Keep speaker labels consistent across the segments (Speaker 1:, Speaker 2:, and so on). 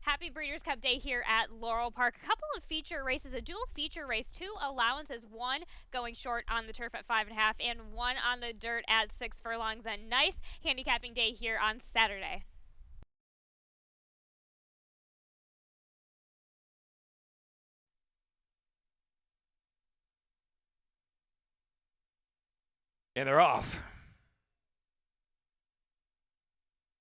Speaker 1: Happy Breeders' Cup Day here at Laurel Park. A couple of feature races, a dual feature race. Two allowances, one going short on the turf at 5.5 and one on the dirt at 6 furlongs. A nice handicapping day here on Saturday.
Speaker 2: And they're off.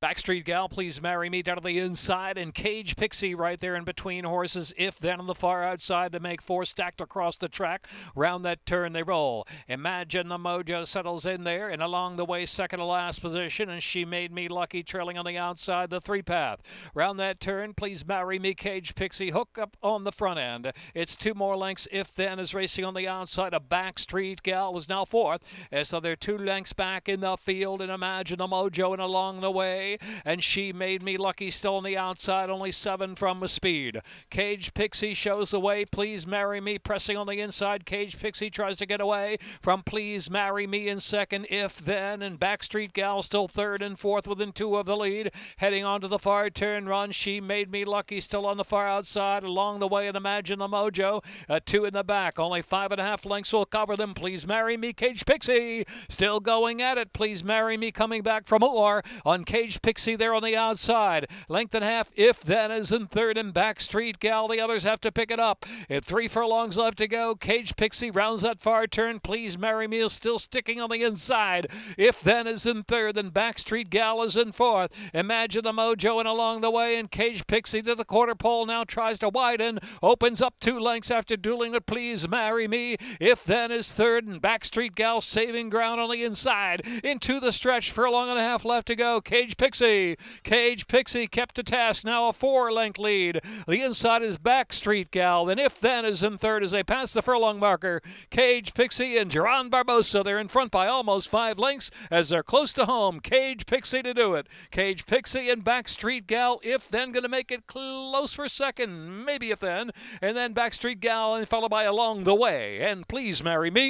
Speaker 2: Backstreet Gal, Please Marry Me down to the inside, and Cage Pixie right there in between horses. If Then on the far outside to make four stacked across the track. Round that turn they roll. Imagine the Mojo settles in there, and along the way second to last position, and She Made Me Lucky trailing on the outside, the three path. Round that turn, Please Marry Me, Cage Pixie hook up on the front end. It's two more lengths. If Then is racing on the outside. A Backstreet Gal is now fourth, as so they're 2 lengths back in the field, and Imagine the Mojo and along the way. And She Made Me Lucky still on the outside, only 7 from a speed. Cage Pixie shows the way. Please Marry Me pressing on the inside. Cage Pixie tries to get away from Please Marry Me in second. If Then and Backstreet Gal still third and fourth within 2 of the lead. Heading on to the far turn run. She Made Me Lucky still on the far outside. Along the way, and Imagine the Mojo. 2 in the back. Only 5.5 lengths will cover them. Please Marry Me. Cage Pixie still going at it. Please Marry Me coming back for more on Cage Pixie there on the outside. Length and a half. If Then is in third, and Backstreet Gal. The others have to pick it up. At 3 furlongs left to go. Cage Pixie rounds that far turn. Please Marry Me is still sticking on the inside. If Then is in third, and Backstreet Gal is in fourth. Imagine the Mojo and along the way, and Cage Pixie to the quarter pole now tries to widen. Opens up 2 lengths after dueling with Please Marry Me. If Then is third, and Backstreet Gal saving ground on the inside. Into the stretch, furlong and a half left to go. Cage Pixie kept to task, now a 4-length lead. The inside is Backstreet Gal. Then If Then is in third as they pass the furlong marker. Cage Pixie and Geron Barbosa, they're in front by almost 5 lengths as they're close to home. Cage Pixie to do it. Cage Pixie and Backstreet Gal. If Then going to make it close for second, maybe If Then. And then Backstreet Gal and followed by Along the Way and Please Marry Me.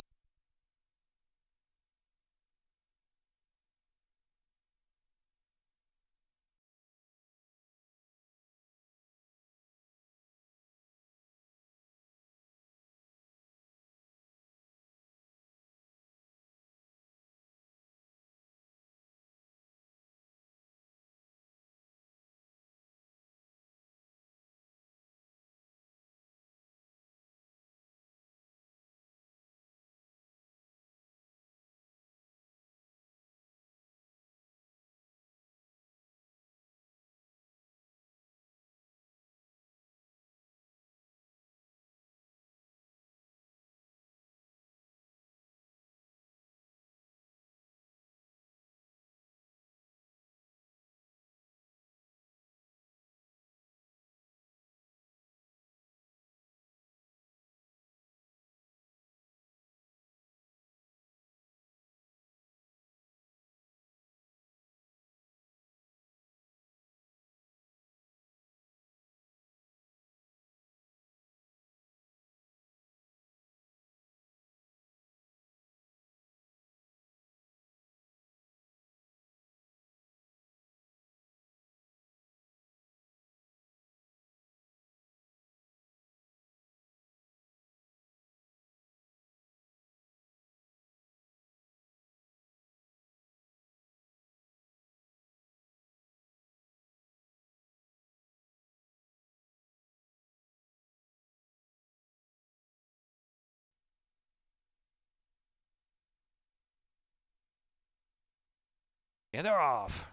Speaker 2: And they're off.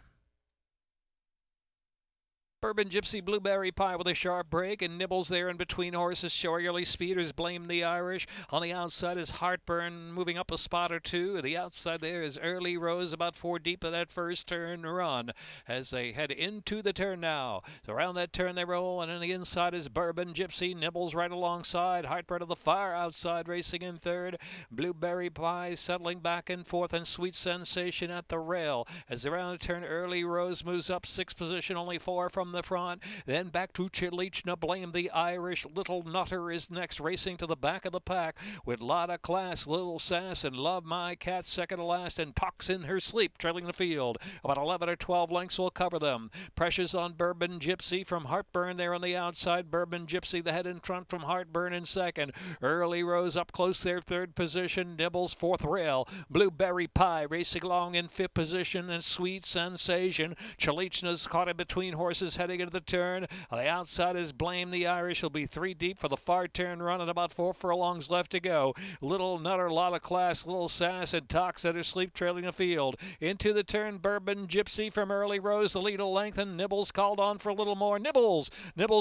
Speaker 2: Bourbon Gypsy Blueberry Pie with a sharp break, and nibbles there in between horses. Shoryerly Speeders Blame the Irish. On the outside is Heartburn moving up a spot or two. The outside there is Early Rose about 4 deep of that first turn run as they head into the turn now. So around that turn they roll, and on the inside is Bourbon Gypsy. Nibbles right alongside. Heartburn of the far outside racing in third. Blueberry Pie settling back and forth, and Sweet Sensation at the rail. As around the turn, Early Rose moves up 6th position, only 4 from from the front. Then back to Chilichna, Blame the Irish. Little Nutter is next, racing to the back of the pack with lot of class. Little Sass and Love My Cat second to last, and Talks in Her Sleep trailing the field. About 11 or 12 lengths will cover them. Pressures on Bourbon Gypsy from Heartburn there on the outside. Bourbon Gypsy the head in front from Heartburn in second. Early Rose up close there, third position. Nibbles fourth rail. Blueberry Pie racing along in fifth position, and Sweet Sensation. Chalichna's caught in between horses heading into the turn. On the outside is Blame the Irish. Will be 3 deep for the far turn run, and about 4 furlongs left to go. Little Nutter, lot of class. Little Sass and Talks at her sleep trailing the field. Into the turn, Bourbon Gypsy from Early Rose. The lead will lengthen. Nibbles called on for a little more. Nibbles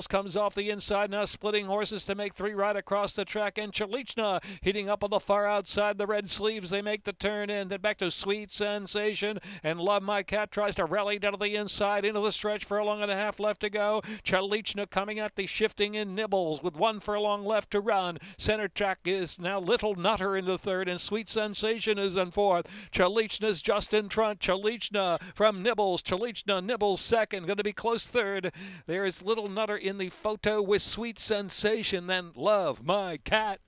Speaker 2: comes off the inside now, splitting horses to make 3 right across the track. And Chalichna heating up on the far outside. The red sleeves, they make the turn in. Then back to Sweet Sensation. And Love My Cat tries to rally down to the inside into the stretch. Furlong and a half left to go. Chalichna coming at the shifting in. Nibbles with 1 furlong left to run. Center track is now Little Nutter in the third, and Sweet Sensation is in fourth. Chalichna's just in front. Chalichna from Nibbles. Chalichna, Nibbles second. Going to be close third. There is Little Nutter in the photo with Sweet Sensation. Then Love My Cat.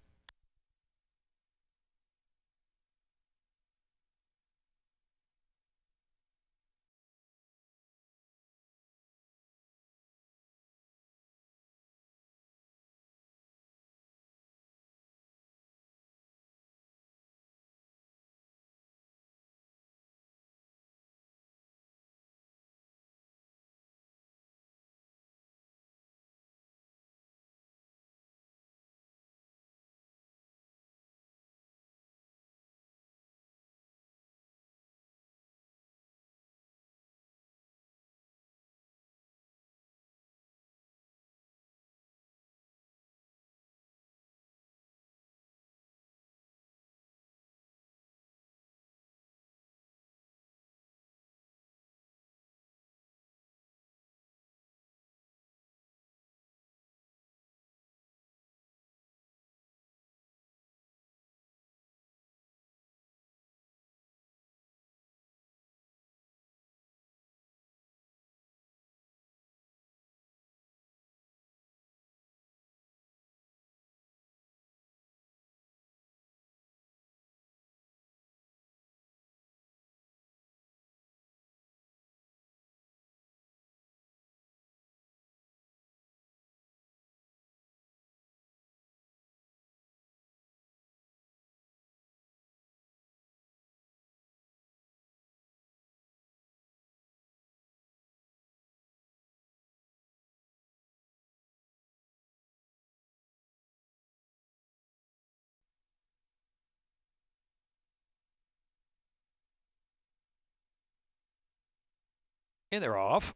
Speaker 2: And they're off.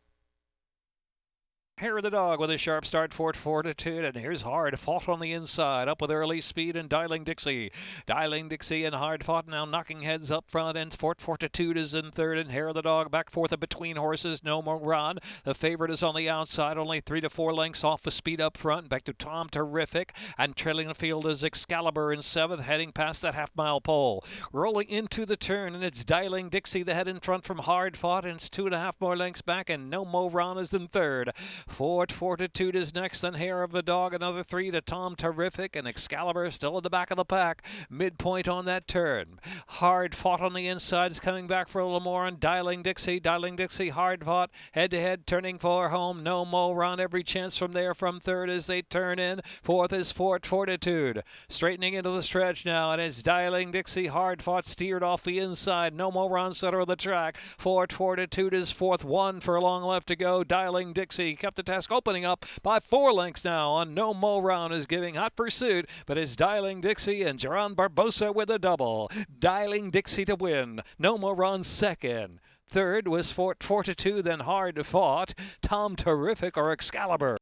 Speaker 2: Hair of the Dog with a sharp start, Fort Fortitude, and here's Hard Fought on the inside, up with early speed and Dialing Dixie. Dialing Dixie and Hard Fought now knocking heads up front, and Fort Fortitude is in third, and Hair of the Dog back fourth and between horses. No More Run. The favorite is on the outside, only 3 to 4 lengths off the speed up front. Back to Tom Terrific, and trailing the field is Excalibur in seventh, heading past that half-mile pole. Rolling into the turn, and it's Dialing Dixie, the head in front from Hard Fought, and it's 2.5 more lengths back, and No More Run is in third. Fort Fortitude is next, then Hair of the Dog, another 3 to Tom Terrific, and Excalibur still at the back of the pack. Midpoint on that turn. Hard Fought on the inside is coming back for a little more, and Dialing Dixie, Hard Fought, head-to-head, turning for home. No More Run, every chance from there from third as they turn in. Fourth is Fort Fortitude. Straightening into the stretch now, and it's Dialing Dixie, Hard Fought, steered off the inside. No More Run, center of the track. Fort Fortitude is fourth, 1 furlong left to go. Dialing Dixie kept the task opening up by 4 lengths now on No More Run is giving hot pursuit, but it's Dialing Dixie and Geron Barbosa with a double. Dialing Dixie to win. No More Run second. Third was Fort Fortitude, then Hard Fought, Tom Terrific or Excalibur.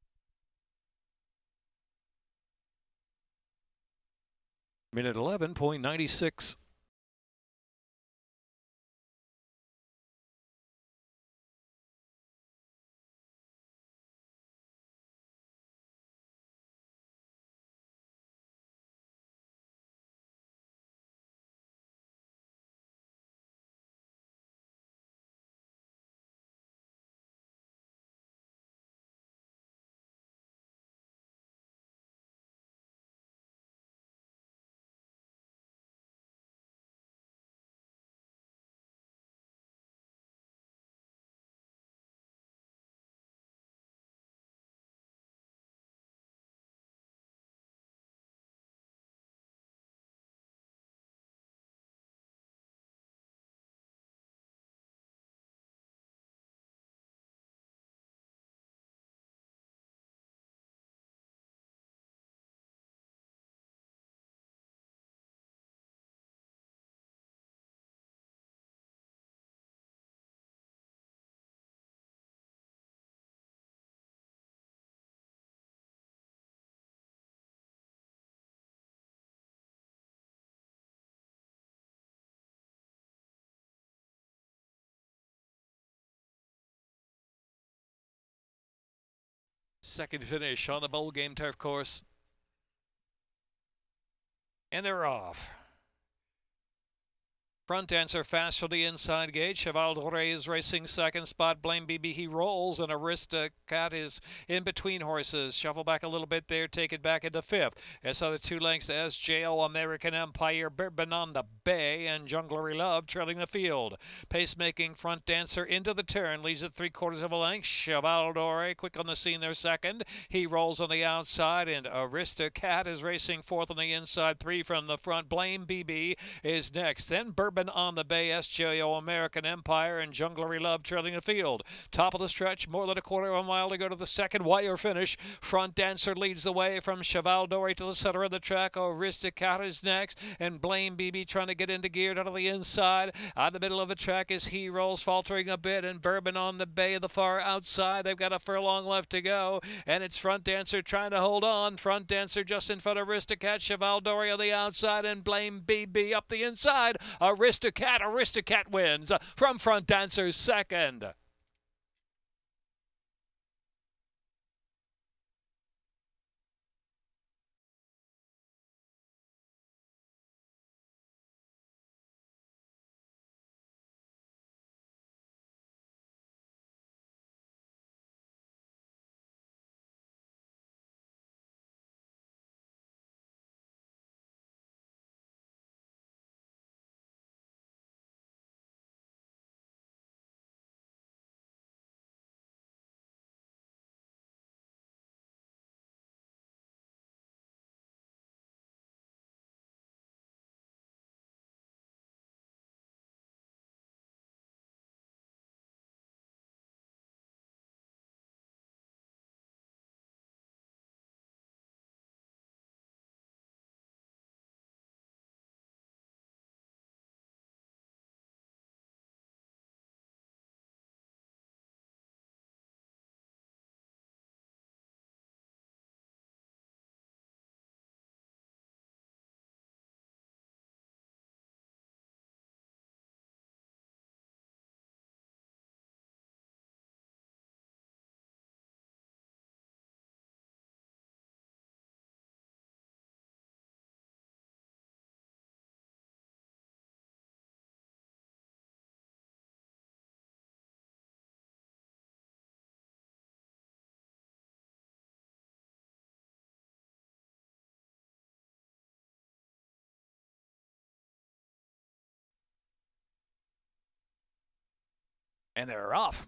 Speaker 2: Minute 11.96. Second finish on the bowl game turf course. And they're off. Front dancer fast for the inside gate. Cheval Doré is racing second spot. Blame BB, he rolls, and Aristocat is in between horses. Shuffle back a little bit there, take it back into fifth. As other 2 lengths, SJO, American Empire, Bourbon on the Bay, and Junglery Love trailing the field. Pacemaking front dancer into the turn, leads at 3/4 of a length. Cheval Doré quick on the scene there second. He rolls on the outside, and Aristocat is racing fourth on the inside. 3 from the front. Blame BB is next. Then Bourbon on the Bay, SJO, American Empire, and Junglery Love trailing the field. Top of the stretch, more than a 1/4 of a mile to go to the second wire finish. Front dancer leads the way from Cheval Doré to the center of the track. Aristocat is next, and Blame BB trying to get into gear out of the inside. Out the middle of the track is He Rolls, faltering a bit, and Bourbon on the Bay at the far outside. They've got a furlong left to go, and it's Front Dancer trying to hold on. Front Dancer just in front of Aristocat, Cheval Doré on the outside, and Blame BB up the inside. Aristocat wins from Front Dancer's second. And they're off.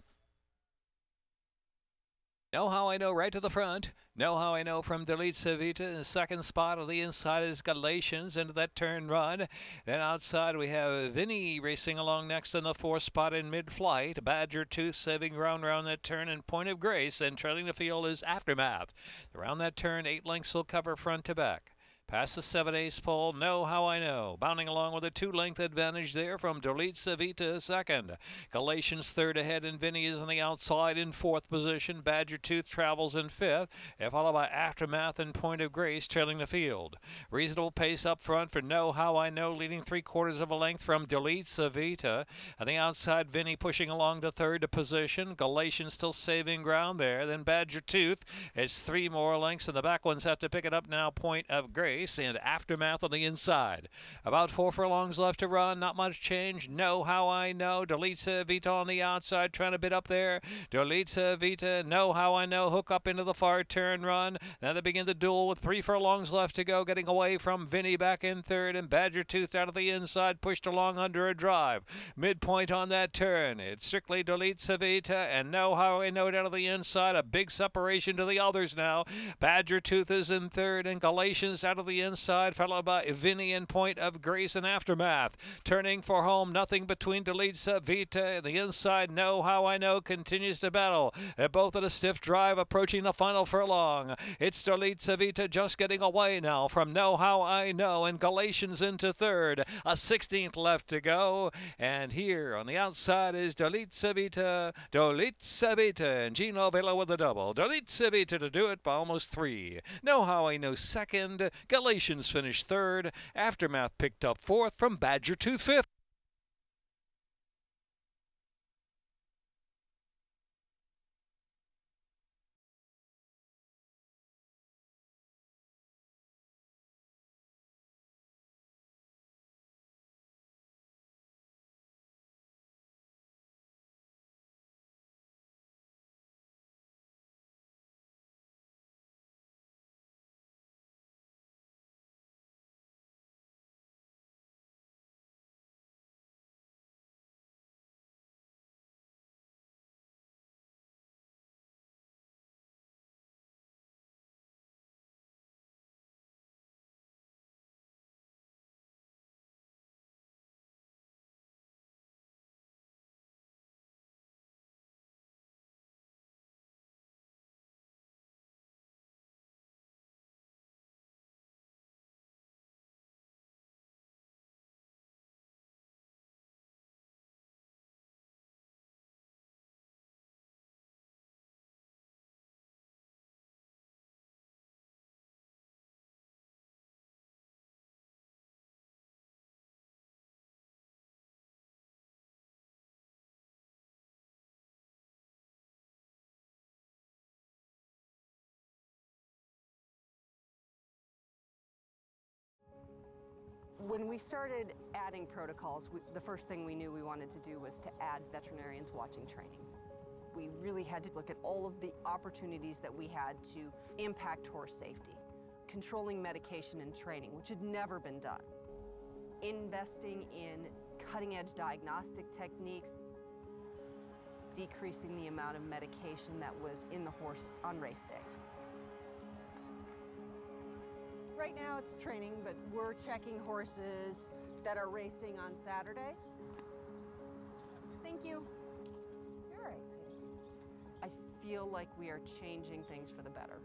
Speaker 2: Know How I Know right to the front. Know How I Know from Delete Savita. In the second spot on the inside is Galatians into that turn run. Then outside we have Vinny racing along next in the 4th spot in mid-flight. Badger Tooth saving ground around that turn in Point of Grace. And trailing the field is Aftermath. Around that turn, 8 lengths will cover front to back. Past the 7/8 pole, Know How I Know. Bounding along with a 2-length advantage there from Delete Savita second. Galatians third ahead, and Vinny is on the outside in 4th position. Badger Tooth travels in 5th, followed by Aftermath and Point of Grace trailing the field. Reasonable pace up front for Know How I Know, leading 3/4 of a length from Delete Savita. On the outside, Vinny pushing along to 3rd position. Galatians still saving ground there. Then Badger Tooth. It's 3 more lengths, and the back ones have to pick it up now. Point of Grace and Aftermath on the inside. About 4 furlongs left to run. Not much change. Know How I Know. Delete Vita on the outside, trying to bid up there. Delete Vita. Know How I Know. Hook up into the far turn run. Now they begin the duel with 3 furlongs left to go. Getting away from Vinny back in 3rd, and Badger Tooth out of the inside, pushed along under a drive. Midpoint on that turn. It's strictly Delete Vita and Know How I Know out of the inside. A big separation to the others now. Badger Tooth is in 3rd, and Galatians out of the inside, followed by Vinny and Point of Grace and Aftermath. Turning for home, nothing between Delete Vita and the inside. Know How I Know continues to battle. They're both at a stiff drive, approaching the final furlong. It's Delete Vita just getting away now from Know How I Know, and Galatians into 3rd. A 16th left to go, and here on the outside is Delete Vita, and Gino Vela with a double. Delete Vita to do it by almost 3. Know How I Know second. Galatians finished 3rd. Aftermath picked up 4th from Badger Tooth 5th.
Speaker 3: When we started adding protocols, the first thing we knew we wanted to do was to add veterinarians watching training. We really had to look at all of the opportunities that we had to impact horse safety. Controlling medication and training, which had never been done. Investing in cutting-edge diagnostic techniques. Decreasing the amount of medication that was in the horse on race day. Right now it's training, but we're checking horses that are racing on Saturday. Thank you. You're all right, sweetie. I feel like we are changing things for the better.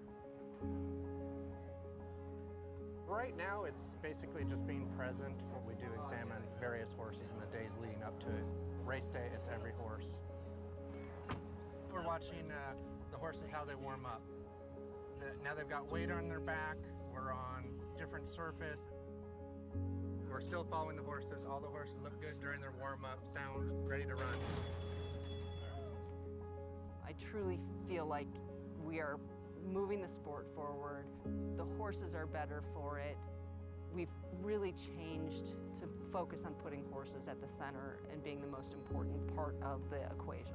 Speaker 4: Right now, it's basically just being present. We do examine various horses in the days leading up to it. Race day, it's every horse. We're watching the horses, how they warm up. Now they've got weight on their back. We're on different surface. We're still following the horses. All the horses look good during their warm-up, sound ready to run.
Speaker 3: I truly feel like we are moving the sport forward. The horses are better for it. We've really changed to focus on putting horses at the center and being the most important part of the equation.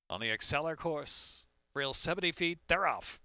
Speaker 2: On the Acceler course, rail 70 feet, they're off.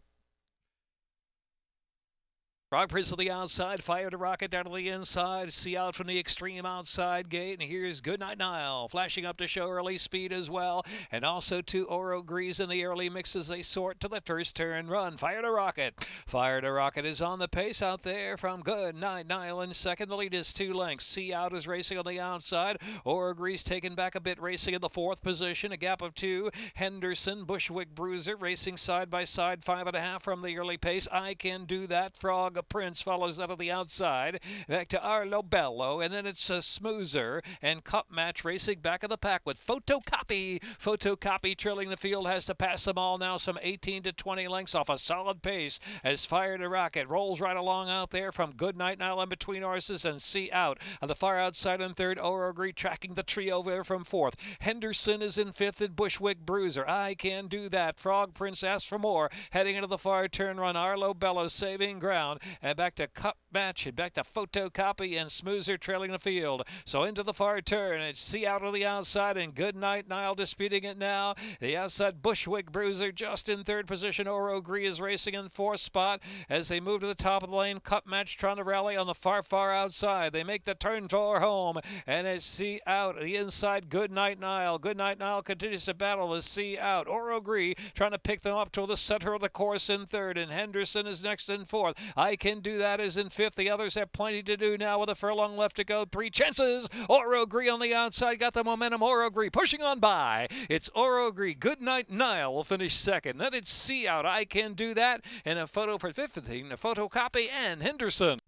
Speaker 2: Frog Prince to the outside, fire to rocket down to the inside, see out from the extreme outside gate, and here's Goodnight Nile flashing up to show early speed as well, and also to Oro Grease in the early mix as they sort to the first turn run. Fire to rocket. Fire to rocket is on the pace out there from Goodnight Nile in second. The lead is 2 lengths. See out is racing on the outside. Oro Grease taken back a bit, racing in the 4th position, a gap of 2. Henderson, Bushwick Bruiser racing side by side, 5.5 from the early pace. I Can Do That. Frog Prince follows that on the outside. Back to Arlo Bello, and then it's a Smoozer and Cup Match racing back of the pack with Photocopy. Photocopy trailing the field, has to pass them all now, some 18 to 20 lengths off a solid pace as Fire to Rocket rolls right along out there from Goodnight Nile in between horses and See Out on the far outside in third. Orogree tracking the trio there from fourth. Henderson is in fifth and Bushwick Bruiser. I Can Do That. Frog Prince asks for more. Heading into the far turn run. Arlo Bello saving ground. And back to Cup Match and back to Photocopy and Smoozer trailing the field. So into the far turn. It's See Out on the outside and Goodnight Nile disputing it now. The outside Bushwick Bruiser just in third position. Orogree is racing in fourth spot as they move to the top of the lane. Cup Match trying to rally on the far outside. They make the turn for home and it's See Out. The inside Goodnight Nile. Goodnight Nile continues to battle with See Out. Orogree trying to pick them up to the center of the course in third, and Henderson is next in fourth. I Can Do That is in fifth. The others have plenty to do now with a furlong left to go. 3 chances. Orogree on the outside got the momentum. Orogree pushing on by. It's Orogree. Goodnight Nile will finish second. Then it's See Out. I Can Do That. And a photo for 15. A Photocopy and Henderson.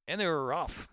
Speaker 2: And they were rough.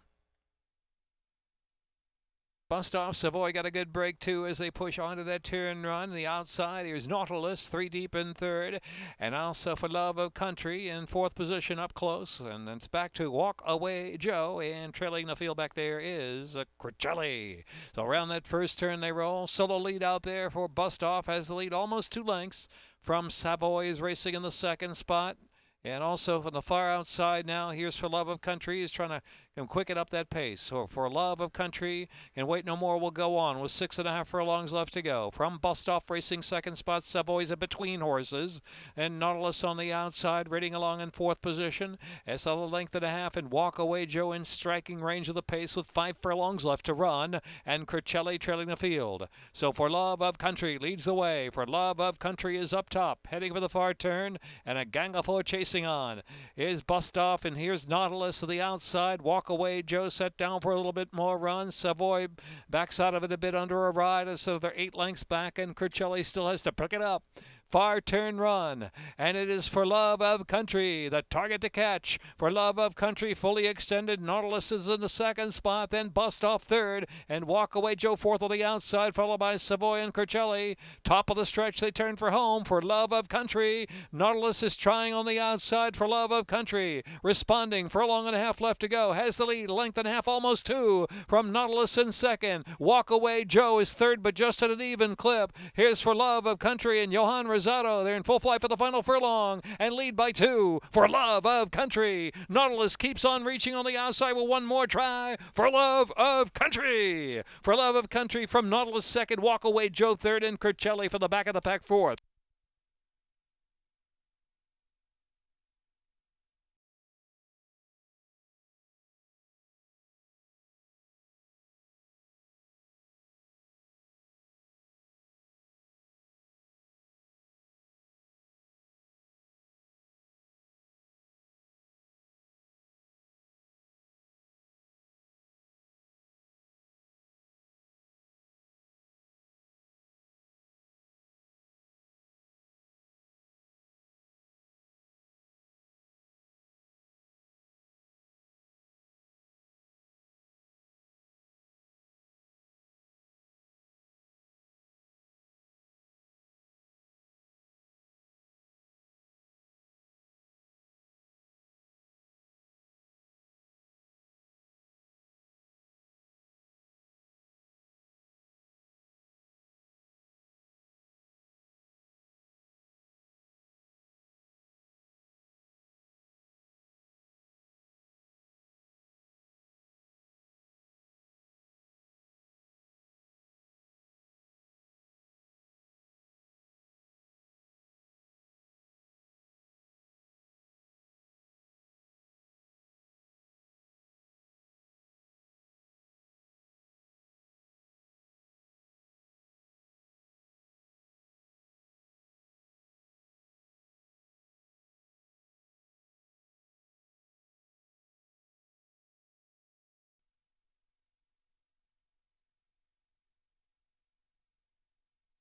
Speaker 2: Bust off. Savoy got a good break too as they push onto that turn run. The outside, here's Nautilus, 3 deep in third. And also For Love of Country in fourth position up close. And it's back to Walk Away Joe. And trailing the field back there is Cricelli. So around that first turn they roll. Solo lead out there for Bust Off. Has the lead almost 2 lengths from Savoy, is racing in the second spot. And also from the far outside now, here's For Love of Country. He's trying to quicken up that pace. So For Love of Country and Wait No More will go on with 6.5 furlongs left to go. From Bust Off racing second spot, Savoy's a between horses. And Nautilus on the outside, rating along in fourth position. As a length and a half and Walk Away Joe in striking range of the pace with 5 furlongs left to run. And Cricelli trailing the field. So For Love of Country leads the way. For Love of Country is up top, heading for the far turn. And a gang of four chasing on. Here's Bust Off, and here's Nautilus to the outside. Walk Away Joe set down for a little bit more run. Savoy backs out of it a bit under a ride, so they're 8 lengths back, and Cricelli still has to pick it up. Far turn run, and it is For Love of Country, the target to catch. For Love of Country fully extended. Nautilus is in the second spot, then Bust Off third, and Walk Away Joe fourth on the outside, followed by Savoy and Cricelli. Top of the stretch, they turn for home. For Love of Country, Nautilus is trying on the outside. For Love of Country, responding, furlong and a half left to go, has the lead, length and a half, almost 2 from Nautilus in second. Walk Away Joe is third, but just at an even clip. Here's For Love of Country and Johan Rosado. They're in full flight for the final furlong and lead by 2 For Love of Country. Nautilus keeps on reaching on the outside with one more try. For Love of Country. For Love of Country from Nautilus second, Walk Away Joe third, and Cricelli for the back of the pack fourth.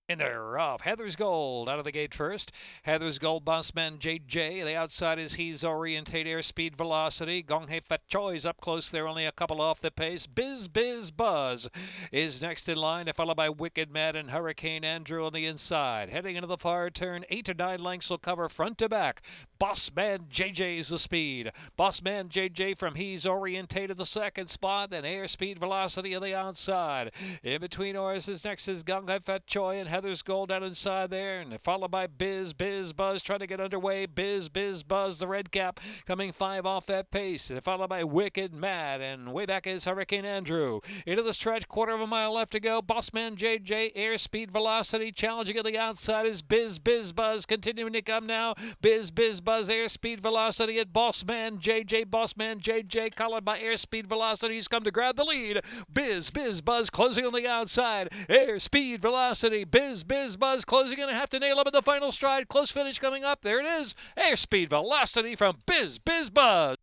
Speaker 2: And they're off. Heather's Gold out of the gate first. Heather's Gold, Bossman JJ. The outside is He's Orientate, Airspeed Velocity. Gonghe Fat Choi's up close there, only a couple off the pace. Biz Buzz is next in line, followed by Wicked Mad and Hurricane Andrew on the inside. Heading into the far turn, 8 to 9 lengths will cover front to back. Bossman JJ's the speed. Bossman JJ from He's Orientated the second spot, then Airspeed Velocity on the outside. In between horses, next is Gonghe Fat Choi and Heather's Gold down inside there, and followed by Biz Buzz trying to get underway. Biz Buzz, the red cap, coming 5 off that pace. Followed by Wicked Mad, and way back is Hurricane Andrew. Into the stretch, quarter of a mile left to go. Bossman JJ, Airspeed Velocity, challenging at the outside is Biz Buzz, continuing to come now. Biz Buzz, Airspeed Velocity at Bossman JJ, followed by Airspeed Velocity. He's come to grab the lead. Biz Buzz closing on the outside. Airspeed Velocity, Biz Buzz closing, going to have to nail up in the final stride. Close finish coming up. There it is. Airspeed Velocity from Biz Buzz.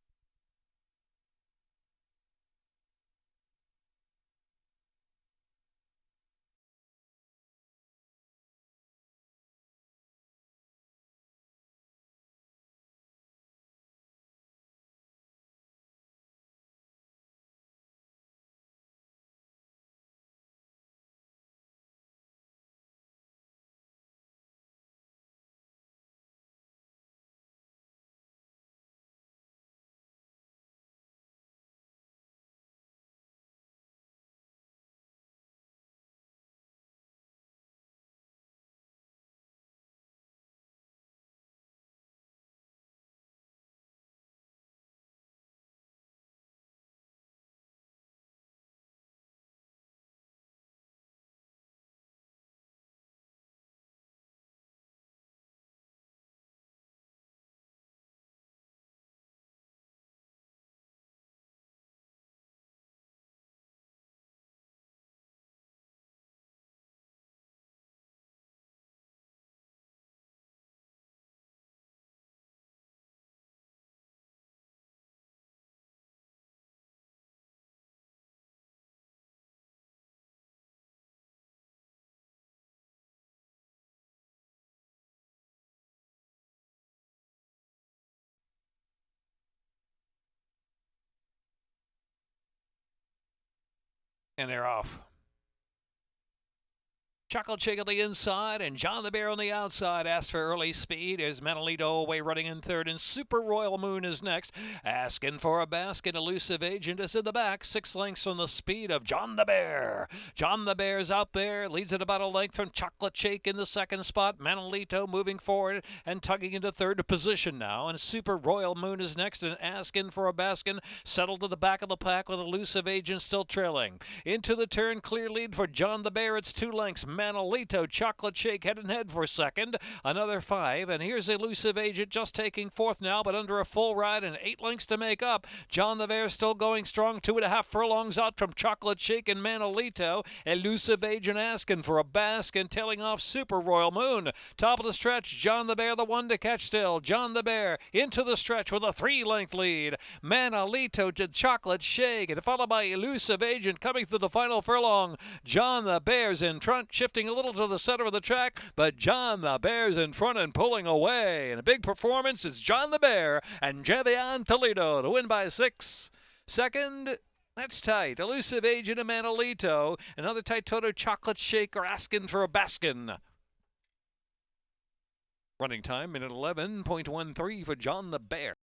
Speaker 2: And they're off. Chocolate Shake on the inside and John the Bear on the outside. Asks for early speed. There's Manolito away running in third, and Super Royal Moon is next. Asking for a basket. Elusive Agent is in the back. 6 lengths from the speed of John the Bear. John the Bear's out there. Leads at about a length from Chocolate Shake in the second spot. Manolito moving forward and tugging into third position now. And Super Royal Moon is next, and Asking for a basket. Settled to the back of the pack with Elusive Agent still trailing. Into the turn, clear lead for John the Bear. It's 2 lengths. Manolito, Chocolate Shake head and head for second. Another 5, and here's Elusive Agent just taking fourth now, but under a full ride and 8 lengths to make up. John the Bear still going strong, 2.5 furlongs out from Chocolate Shake and Manolito. Elusive Agent asking for a basket, tailing off Super Royal Moon. Top of the stretch, John the Bear the one to catch still. John the Bear into the stretch with a 3-length lead. Manolito to Chocolate Shake, and followed by Elusive Agent coming through the final furlong. John the Bear's in front, shifting a little to the center of the track, but John the Bear's in front and pulling away. And a big performance is John the Bear and Javion Toledo to win by 6. Second, that's tight. Elusive Agent and Manolito. Another tight Toto Chocolate Shake are asking for a baskin. Running time, minute 11.13 for John the Bear.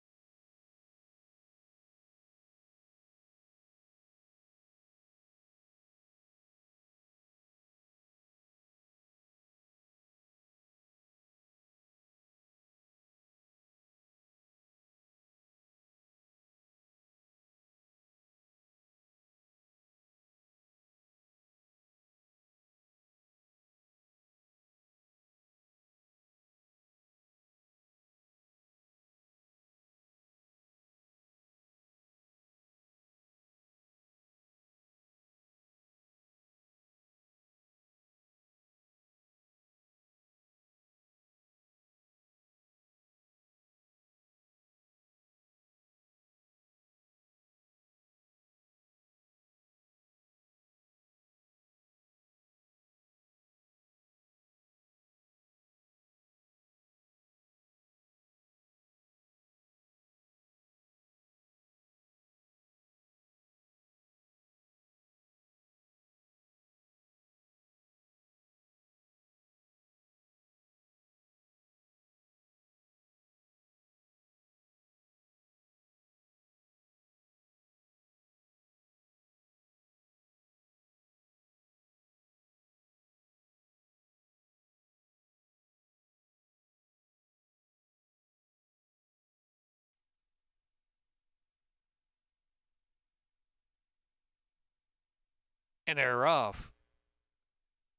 Speaker 2: And they're off.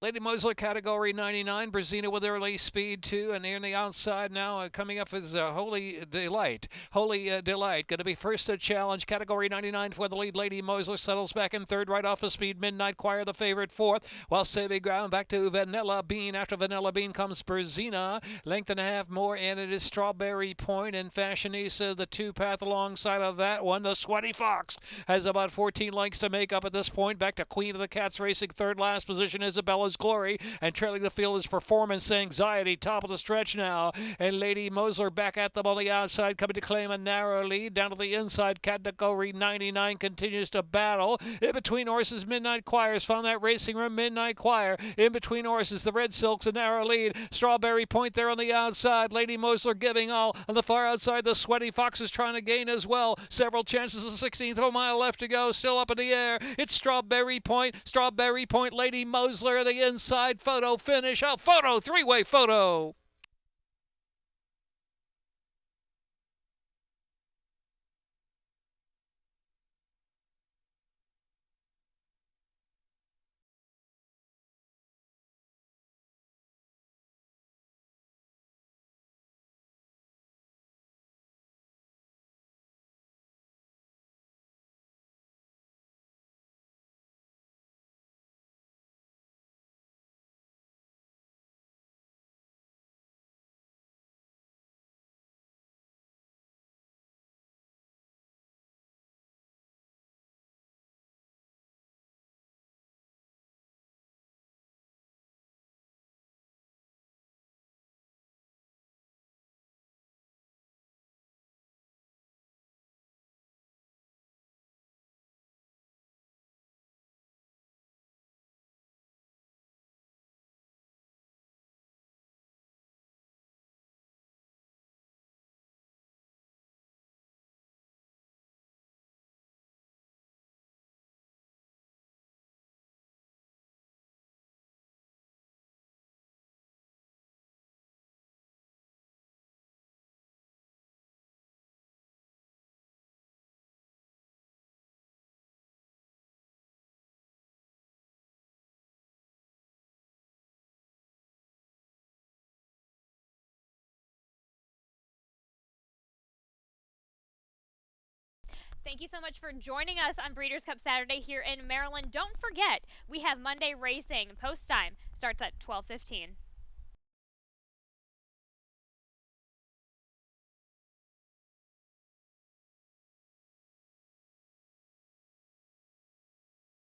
Speaker 2: Lady Mosler, category 99. Brazina with early speed, too. And here on the outside now, coming up is Holy Delight. Holy Delight going to be first to challenge. Category 99 for the lead. Lady Mosler settles back in third, right off of speed. Midnight Choir, the favorite, fourth. While saving ground back to Vanilla Bean. After Vanilla Bean comes Brazina. Length and a half more, and it is Strawberry Point and Fashionista, the two-path alongside of that one. The Sweaty Fox has about 14 lengths to make up at this point. Back to Queen of the Cats racing third. Last position, Isabella's Glory, and trailing the field is Performance Anxiety. Top of the stretch now, and Lady Mosler back at them on the outside, coming to claim a narrow lead. Down to the inside, category 99 continues to battle. In between horses, Midnight Choir's found that racing room. Midnight Choir in between horses, the Red Silks a narrow lead. Strawberry Point there on the outside. Lady Mosler giving all on the far outside. The Sweaty Fox is trying to gain as well. Several chances, a 16th of a mile left to go, still up in the air. It's Strawberry Point, Lady Mosler, the inside photo finish. Oh, photo, three-way photo.
Speaker 1: Thank you so much for joining us on Breeders' Cup Saturday here in Maryland. Don't forget, we have Monday racing. Post time starts at 12:15.